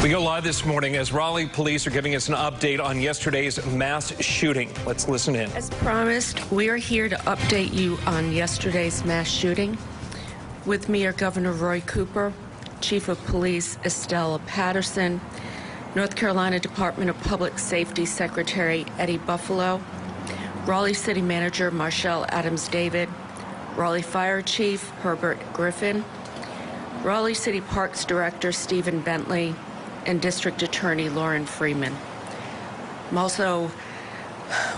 We go live this morning as Raleigh police are giving us an update on yesterday's mass shooting. Let's listen in. As promised, we are here to update you on yesterday's mass shooting. With me are Governor Roy Cooper, Chief of Police Estella Patterson, North Carolina Department of Public Safety Secretary Eddie Buffalo, Raleigh City Manager Marshall Adams-David, Raleigh Fire Chief Herbert Griffin, Raleigh City Parks Director Stephen Bentley, and District Attorney Lauren Freeman. I also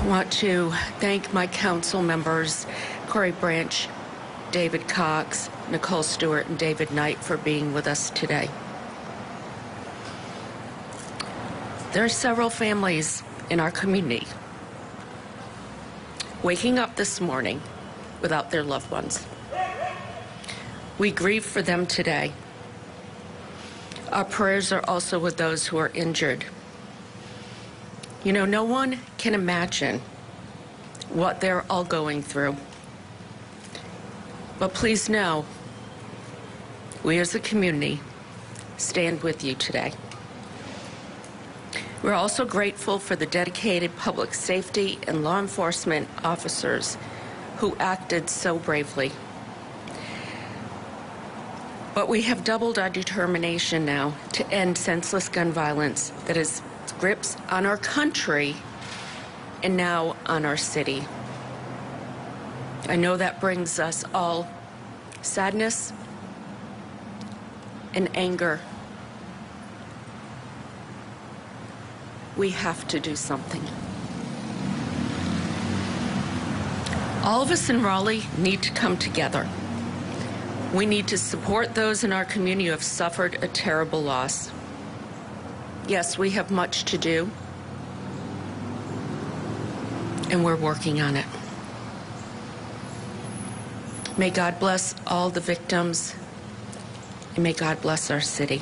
want to thank my council members, Corey Branch, David Cox, Nicole Stewart, and David Knight for being with us today. There are several families in our community waking up this morning without their loved ones. We grieve for them today. Our prayers are also with those who are injured. You know, no one can imagine what they're all going through. But please know, we as a community stand with you today. We're also grateful for the dedicated public safety and law enforcement officers who acted so bravely. But we have doubled our determination now to end senseless gun violence that has grips on our country and now on our city. I know that brings us all sadness and anger. We have to do something. All of us in Raleigh need to come together. We need to support those in our community who have suffered a terrible loss. Yes, we have much to do, and we're working on it. May God bless all the victims, and may God bless our city.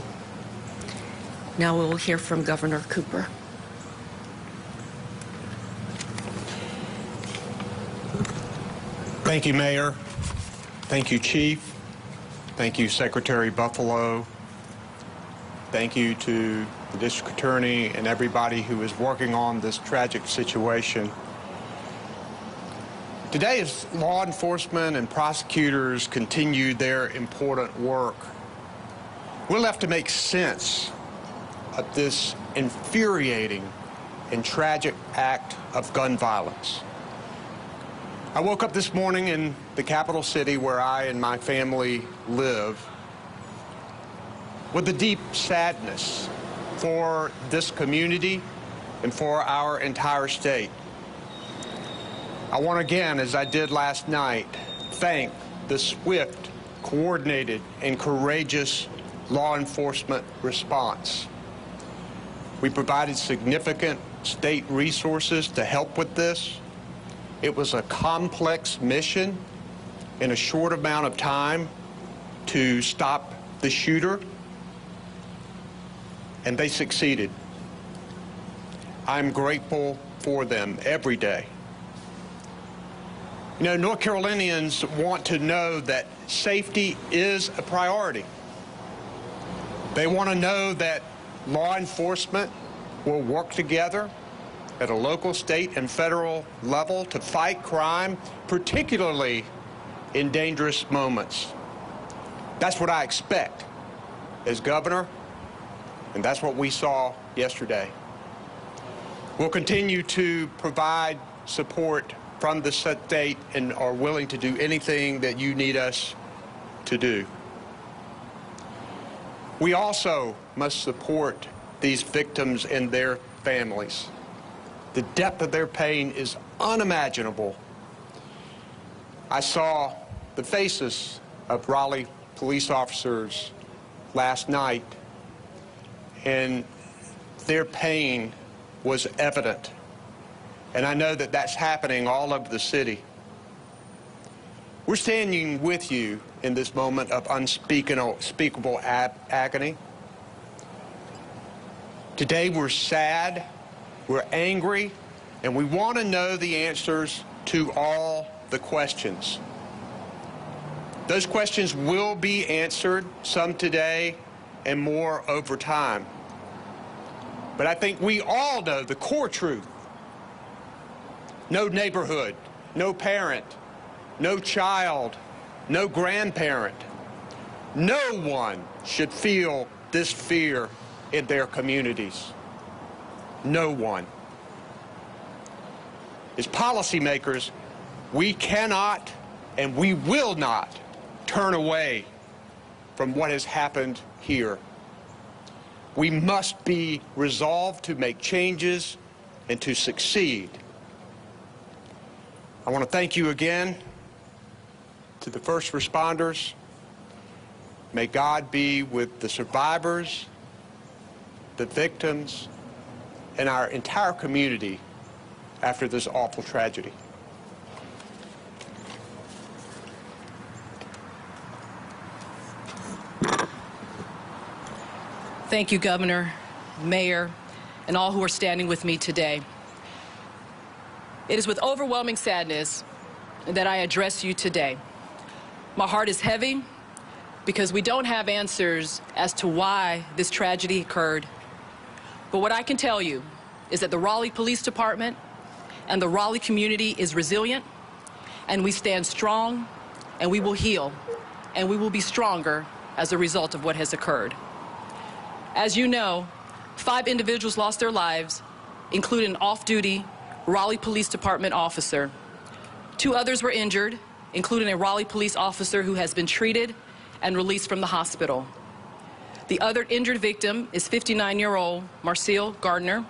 Now we will hear from Governor Cooper. Thank you, Mayor. Thank you, Chief. Thank you, Secretary Buffalo. Thank you to the District Attorney and everybody who is working on this tragic situation. Today, as law enforcement and prosecutors continue their important work, we're left to make sense of this infuriating and tragic act of gun violence. I woke up this morning in the capital city where I and my family live with a deep sadness for this community and for our entire state. I want again, as I did last night, thank the swift, coordinated, and courageous law enforcement response. We provided significant state resources to help with this. It was a complex mission in a short amount of time to stop the shooter, and they succeeded. I'm grateful for them every day. You know, North Carolinians want to know that safety is a priority. They want to know that law enforcement will work together at a local, state, and federal level to fight crime, particularly in dangerous moments. That's what I expect as governor, and that's what we saw yesterday. We'll continue to provide support from the state and are willing to do anything that you need us to do. We also must support these victims and their families. The depth of their pain is unimaginable. I saw the faces of Raleigh police officers last night, and their pain was evident. And I know that that's happening all over the city. We're standing with you in this moment of unspeakable agony. Today we're sad. We're angry, and we want to know the answers to all the questions. Those questions will be answered, some today and more over time. But I think we all know the core truth. No neighborhood, no parent, no child, no grandparent, no one should feel this fear in their communities. No one. As policymakers, we cannot and we will not turn away from what has happened here. We must be resolved to make changes and to succeed. I want to thank you again to the first responders. May God be with the survivors, the victims, and our entire community after this awful tragedy. Thank you, Governor, Mayor, and all who are standing with me today. It is with overwhelming sadness that I address you today. My heart is heavy because we don't have answers as to why this tragedy occurred. But what I can tell you is that the Raleigh Police Department and the Raleigh community is resilient, and we stand strong, and we will heal, and we will be stronger as a result of what has occurred. As you know, 5 individuals lost their lives, including an off-duty Raleigh Police Department officer. 2 others were injured, including a Raleigh police officer who has been treated and released from the hospital. The other injured victim is 59-year-old Marcel Gardner,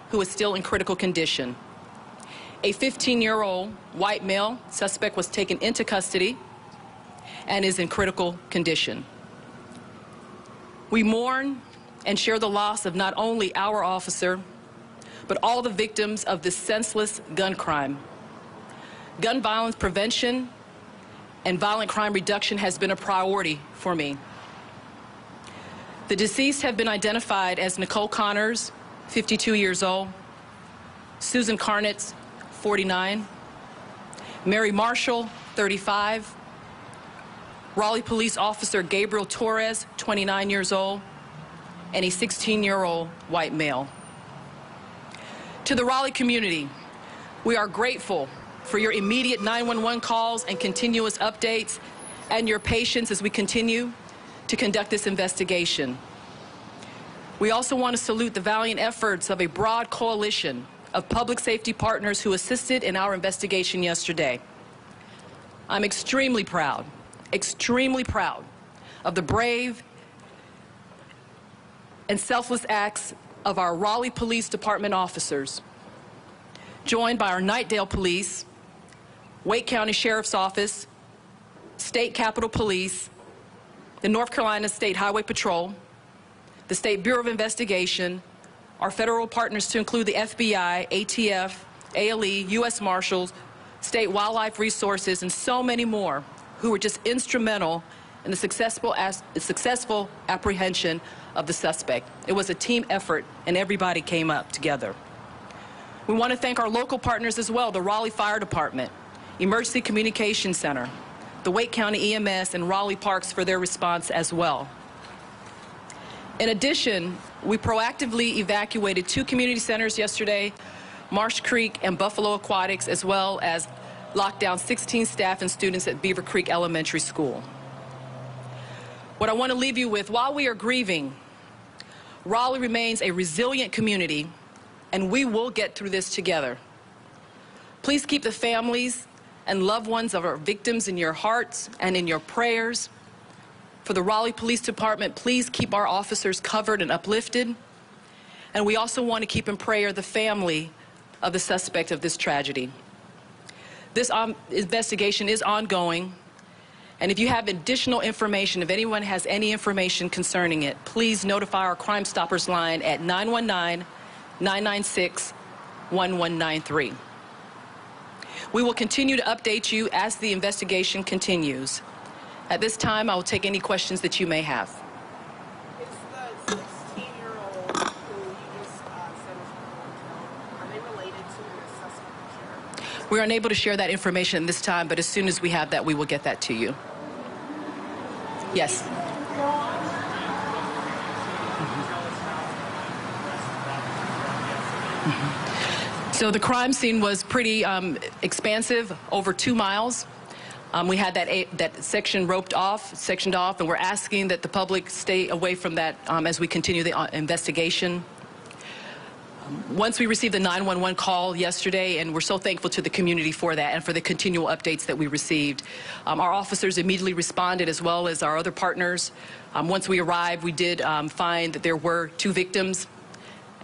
who is still in critical condition. A 15-year-old white male suspect was taken into custody and is in critical condition. We mourn and share the loss of not only our officer, but all the victims of this senseless gun crime. Gun violence prevention and violent crime reduction has been a priority for me. The deceased have been identified as Nicole Connors, 52 years old, Susan Carnitz, 49, Mary Marshall, 35, Raleigh Police Officer Gabriel Torres, 29 years old, and a 16-year-old white male. To the Raleigh community, we are grateful for your immediate 911 calls and continuous updates and your patience as we continue to conduct this investigation. We also want to salute the valiant efforts of a broad coalition of public safety partners who assisted in our investigation yesterday. I'm extremely proud of the brave and selfless acts of our Raleigh Police Department officers, joined by our Knightdale Police, Wake County Sheriff's Office, State Capitol Police, the North Carolina State Highway Patrol, the State Bureau of Investigation, our federal partners to include the FBI, ATF, ALE, U.S. Marshals, State Wildlife Resources, and so many more who were just instrumental in the successful apprehension of the suspect. It was a team effort, and everybody came up together. We want to thank our local partners as well, the Raleigh Fire Department, Emergency Communication Center, the Wake County EMS, and Raleigh Parks for their response as well. In addition, we proactively evacuated 2 community centers yesterday, Marsh Creek and Buffalo Aquatics, as well as locked down 16 staff and students at Beaver Creek Elementary School. What I want to leave you with, while we are grieving, Raleigh remains a resilient community, and we will get through this together. Please keep the families and loved ones of our victims in your hearts and in your prayers. For the Raleigh Police Department, please keep our officers covered and uplifted. And we also want to keep in prayer the family of the suspect of this tragedy. This investigation is ongoing. And if you have additional information, if anyone has any information concerning it, please notify our Crime Stoppers line at 919-996-1193. We will continue to update you as the investigation continues. At this time, I will take any questions that you may have. Is the 16-year-old who you just said was killed, are they related to the suspect? We are unable to share that information this time, but as soon as we have that, we will get that to you. Yes. So the crime scene was pretty expansive, over 2 miles. We had that section sectioned off, and we're asking that the public stay away from that as we continue the investigation. Once we received the 911 call yesterday, and we're so thankful to the community for that and for the continual updates that we received. Our officers immediately responded, as well as our other partners. Once we arrived, we did find that there were 2 victims.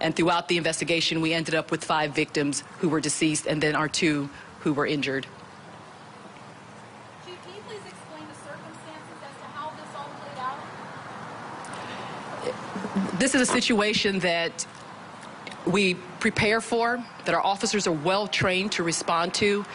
And throughout the investigation, we ended up with 5 victims who were deceased, and then our 2 who were injured. Chief, can you please explain the circumstances as to how this all played out? This is a situation that we prepare for, that our officers are well trained to respond to,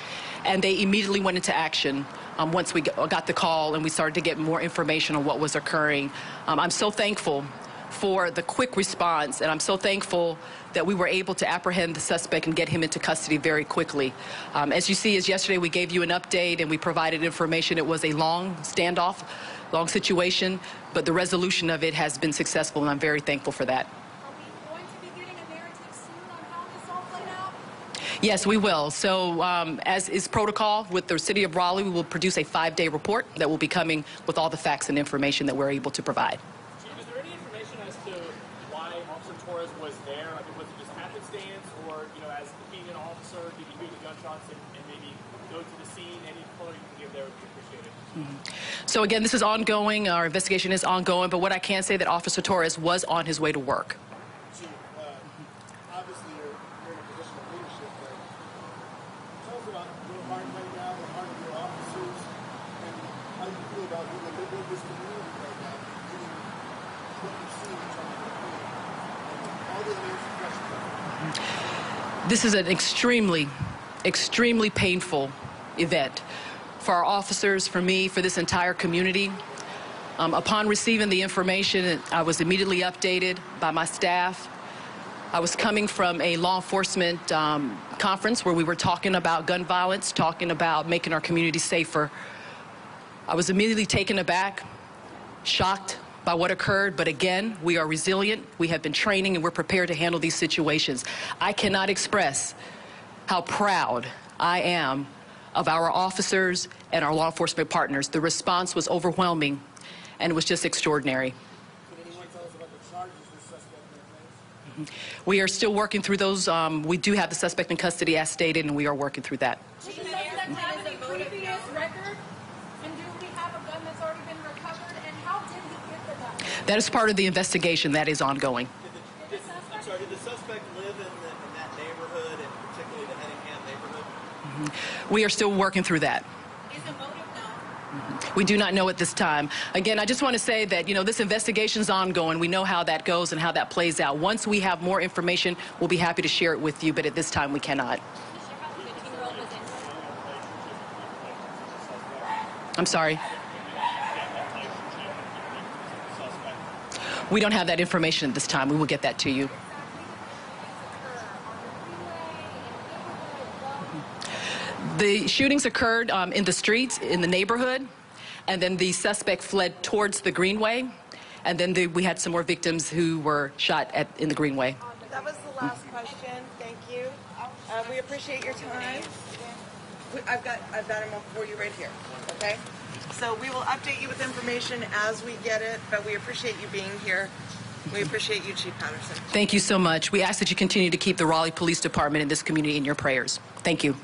and they immediately went into action once we got the call and we started to get more information on what was occurring. I'm so thankful for the quick response, and I'm so thankful that we were able to apprehend the suspect and get him into custody very quickly. As you see, as yesterday we gave you an update and we provided information. It was a long standoff, long situation, but the resolution of it has been successful, and I'm very thankful for that. Are we going to be getting a narrative soon on how this all played out? Yes, we will. So as is protocol with the City of Raleigh, we will produce a 5-day report that will be coming with all the facts and information that we're able to provide. Chief, is there any information as to why Officer Torres was there? I mean, was it just happenstance, or, as being an officer, did he hear the gunshots and maybe go to the scene? Any color you can give there would be appreciated. So again, this is ongoing. Our investigation is ongoing, but what I can say that Officer Torres was on his way to work. Chief, obviously you're in a position of leadership, but tell us about your heart right now, the heart of your officers, and how you feel about this community right now, getting what you see in terms of the community, and all the unanswered questions. This is an extremely painful event for our officers, for me, for this entire community. Upon receiving the information, I was immediately updated by my staff. I was coming from a law enforcement conference where we were talking about gun violence, talking about making our community safer. I was immediately taken aback, shocked by what occurred, but again, we are resilient. We have been training, and we're prepared to handle these situations. I cannot express how proud I am of our officers and our law enforcement partners. The response was overwhelming, and it was just extraordinary. Can anyone tell us about the charges this suspect may face? We are still working through those. We do have the suspect in custody as stated, and we are working through that. Does the suspect have any previous record? And do we have a gun that's already been recovered? And how did he get the gun? That is part of the investigation that is ongoing. Did the suspect live in that neighborhood, and particularly the Hedingham neighborhood? We are still working through that. Is the motive known? We do not know at this time. Again, I just want to say that, this investigation is ongoing. We know how that goes and how that plays out. Once we have more information, we'll be happy to share it with you, but at this time we cannot. I'm sorry. We don't have that information at this time. We will get that to you. The shootings occurred in the streets, in the neighborhood, and then the suspect fled towards the Greenway, and then we had some more victims who were shot in the Greenway. That was the last question. Thank you. We appreciate your time. I've got him for you right here. Okay. So we will update you with information as we get it, but we appreciate you being here. We appreciate you, Chief Patterson. Thank you so much. We ask that you continue to keep the Raleigh Police Department and this community in your prayers. Thank you.